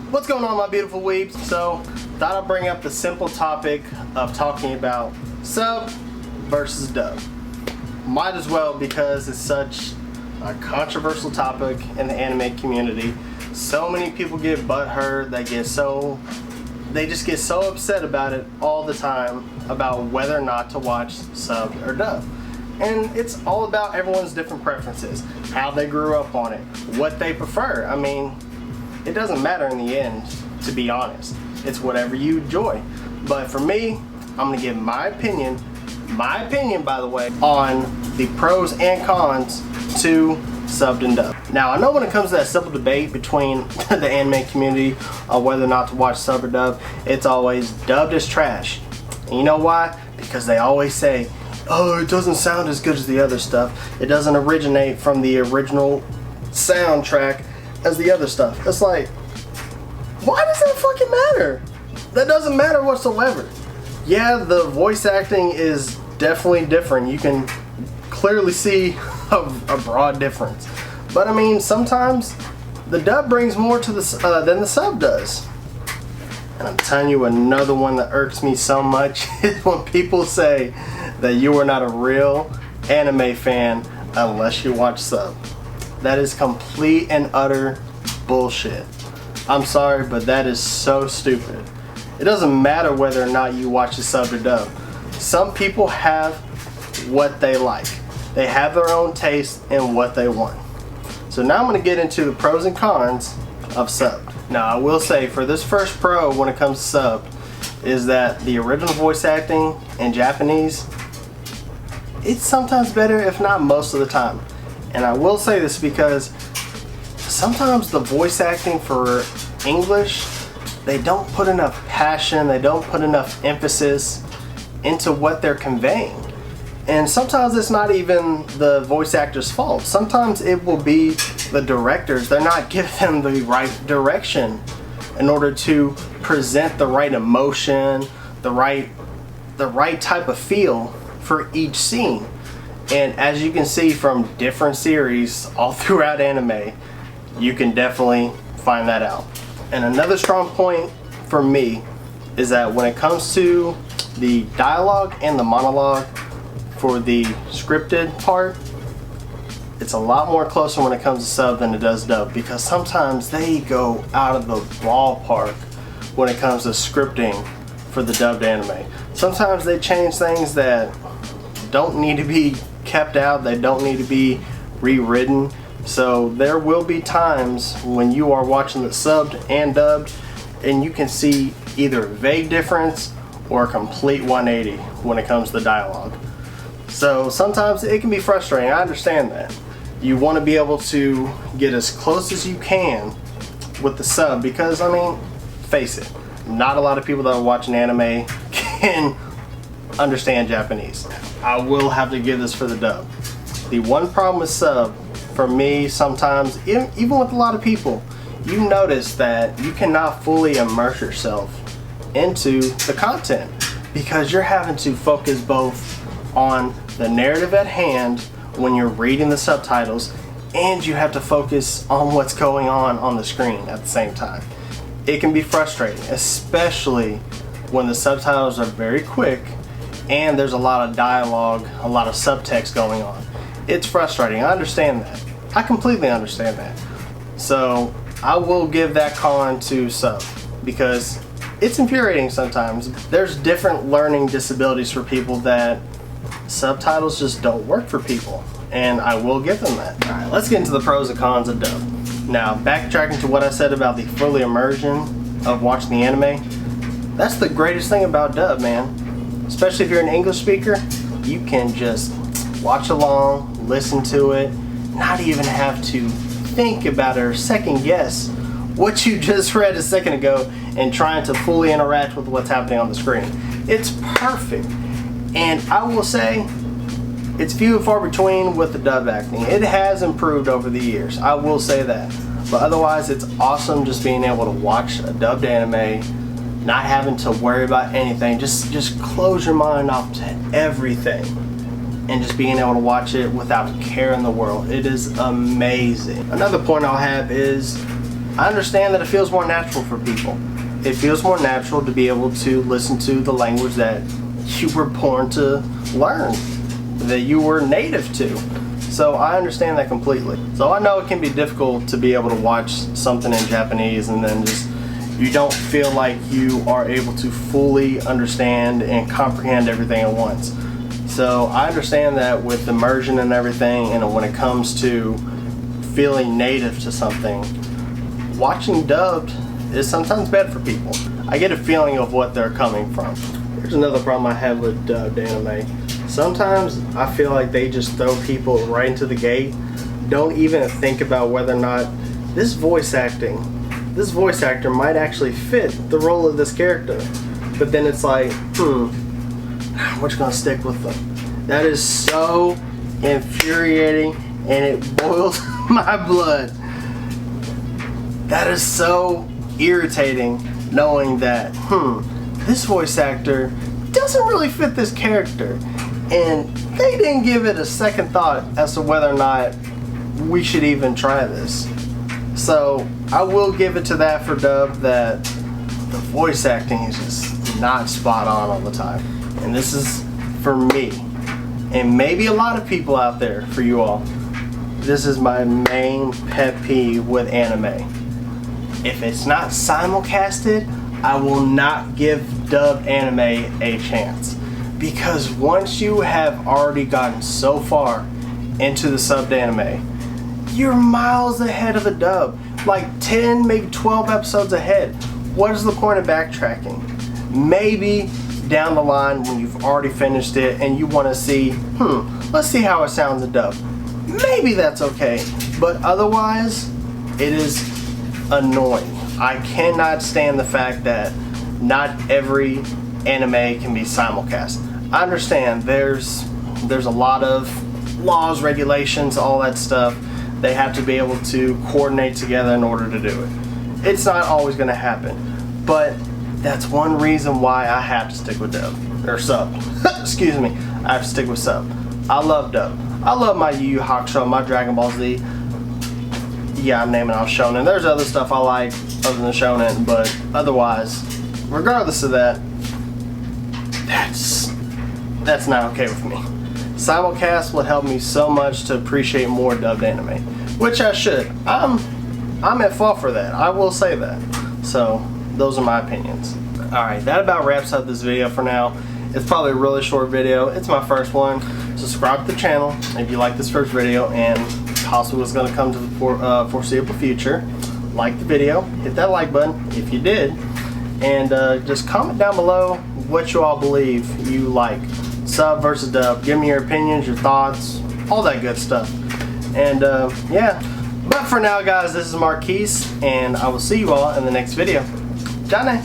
What's going on, my beautiful weebs? So, thought I'd bring up the simple topic of talking about sub versus dub. Might as well, because it's such a controversial topic in the anime community. So many people get butthurt, they just get so upset about it all the time, about whether or not to watch sub or dub. And it's all about everyone's different preferences, how they grew up on it, what they prefer. I mean, it doesn't matter in the end, to be honest. It's whatever you enjoy. But for me, I'm gonna give my opinion by the way, on the pros and cons to subbed and dubbed. Now, I know when it comes to that simple debate between the anime community on whether or not to watch sub or dub, it's always dubbed is trash. And you know why? Because they always say, oh, it doesn't sound as good as the other stuff. It doesn't originate from the original soundtrack as the other stuff. It's like, why does that fucking matter? That doesn't matter whatsoever. Yeah, the voice acting is definitely different. You can clearly see a broad difference. But I mean, sometimes the dub brings more to than the sub does. And I'm telling you, another one that irks me so much is when people say that you are not a real anime fan unless you watch sub. That is complete and utter bullshit. I'm sorry, but that is so stupid. It doesn't matter whether or not you watch the sub or dub. Some people have what they like. They have their own taste in what they want. So now I'm going to get into the pros and cons of sub. Now, I will say, for this first pro when it comes to sub, is that the original voice acting in Japanese, it's sometimes better, if not most of the time. And I will say this because sometimes the voice acting for English, they don't put enough passion, they don't put enough emphasis into what they're conveying. And sometimes it's not even the voice actor's fault. Sometimes it will be the directors. They're not giving them the right direction in order to present the right emotion, the right type of feel for each scene. And as you can see from different series all throughout anime, you can definitely find that out. And another strong point for me is that when it comes to the dialogue and the monologue for the scripted part, it's a lot more closer when it comes to sub than it does dub, because sometimes they go out of the ballpark when it comes to scripting for the dubbed anime. Sometimes they change things that don't need to be kept out, they don't need to be rewritten. So there will be times when you are watching the subbed and dubbed and you can see either a vague difference or a complete 180 when it comes to dialogue. So sometimes it can be frustrating, I understand that. You want to be able to get as close as you can with the sub, because I mean, face it, not a lot of people that are watching anime can understand Japanese. I will have to give this for the dub. The one problem with sub, for me, sometimes, even with a lot of people, you notice that you cannot fully immerse yourself into the content because you're having to focus both on the narrative at hand when you're reading the subtitles, and you have to focus on what's going on the screen at the same time. It can be frustrating, especially when the subtitles are very quick and there's a lot of dialogue, a lot of subtext going on. It's frustrating, I understand that. I completely understand that. So I will give that con to sub, because it's infuriating sometimes. There's different learning disabilities for people that subtitles just don't work for people, and I will give them that. Alright, let's get into the pros and cons of dub. Now, backtracking to what I said about the fully immersion of watching the anime, that's the greatest thing about dub, man. Especially if you're an English speaker, you can just watch along, listen to it, not even have to think about it or second guess what you just read a second ago and trying to fully interact with what's happening on the screen. It's perfect. And I will say, it's few and far between with the dub acting. It has improved over the years, I will say that. But otherwise, it's awesome just being able to watch a dubbed anime, not having to worry about anything. Just close your mind off to everything and just being able to watch it without a care in the world. It is amazing. Another point I'll have is I understand that it feels more natural for people. It feels more natural to be able to listen to the language that you were born to learn, that you were native to. So I understand that completely. So I know it can be difficult to be able to watch something in Japanese and then just you don't feel like you are able to fully understand and comprehend everything at once. So I understand that with immersion and everything, and when it comes to feeling native to something, watching dubbed is sometimes bad for people. I get a feeling of what they're coming from. Here's another problem I have with dubbed anime. Sometimes I feel like they just throw people right into the gate, don't even think about whether or not this voice actor might actually fit the role of this character. But then it's like, we're just gonna stick with them. That is so infuriating and it boils my blood. That is so irritating knowing that, this voice actor doesn't really fit this character. And they didn't give it a second thought as to whether or not we should even try this. So I will give it to that for dub, that the voice acting is just not spot on all the time. And this is for me, and maybe a lot of people out there, for you all, this is my main pet peeve with anime. If it's not simulcasted, I will not give dubbed anime a chance. Because once you have already gotten so far into the subbed anime, you're miles ahead of the dub. Like 10, maybe 12 episodes ahead. What is the point of backtracking? Maybe down the line when you've already finished it and you want to see, let's see how it sounds in dub. Maybe that's okay. But otherwise, it is annoying. I cannot stand the fact that not every anime can be simulcast. I understand there's a lot of laws, regulations, all that stuff. They have to be able to coordinate together in order to do it. It's not always going to happen, but that's one reason why I have to stick with dub or sub. Excuse me, I have to stick with sub. I love dub. I love my Yu Yu Hakusho, my Dragon Ball Z. Yeah, I'm naming off shonen. There's other stuff I like other than shonen, but otherwise, regardless of that, that's not okay with me. Simulcast would help me so much to appreciate more dubbed anime, which I should. I'm at fault for that. I will say that. So those are my opinions. Alright, that about wraps up this video for now. It's probably a really short video. It's my first one. Subscribe to the channel if you like this first video and possibly what's going to come to the foreseeable future. Like the video, hit that like button if you did, and just comment down below what you all believe you like. Sub versus dub. Give me your opinions, your thoughts, all that good stuff. And yeah, but for now guys, this is Marquise, and I will see you all in the next video. Johnny.